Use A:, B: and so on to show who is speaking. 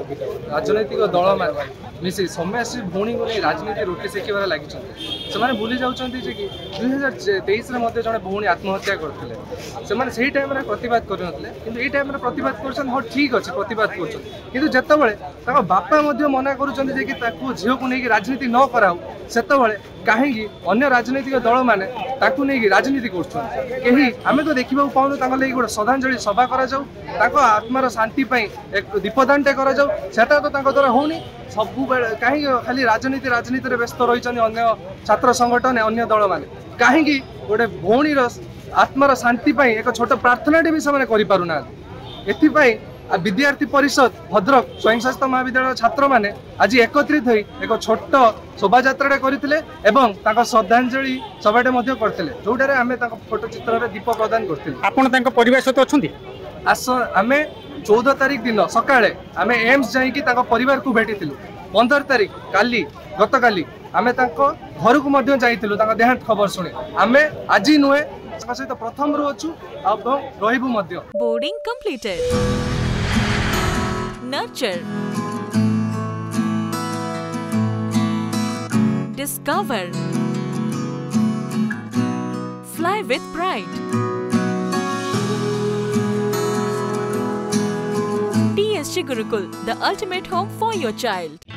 A: राजनैतिक दल मान मिसी समयासी भौणी को राजनीति रोटी सेकिबार लगी से भूली जाऊँगी कि 2023 जड़े भौणी आत्महत्या करते से टाइम प्रतिवाद करते टाइम प्रतिवाद कर हाँ ठीक अच्छे प्रतिवाद कर जितेबाला बापा मना कर झील को लेकिन राजनीति न कराऊ से कहीं अन्य राजनैतिक दल मैंने नहीं राजनीति करें तो देखा पाऊँ गोटे श्रद्धांजलि सभा कर आत्मार शांति एक दीपदान टे कर सेटा तो द्वारा होनी सब कहीं खाली राजनीति राजनीति व्यस्त रही अन्य छात्र संगठन अन्य दल मैंने कहीं गोटे भौणीर आत्मार शांति एक छोट प्रार्थना भी से करना एपाई विद्यार्थी परिषद भद्रक स्वयं शासित महाविद्यालय छात्र मैंने आज एकत्रित हो एक छोट शोभा यात्रा करते श्रद्धांजलि सभाटे करते जोटार आम फोटो चित्र दीप प्रदान करते
B: परिवार सहित
A: आस आम 14 तारिख दिन सकाळे आम एम्स जाइकी परिवार को भेटी 15 तारिख काली गत काली आम घर को जाइलु देहांत खबर शुणे आम आज नुहे सहित प्रथम रु अच्छु रहिबु
C: boarding completed nurture discover fly with pride TSG Gurukul, the ultimate home for your child.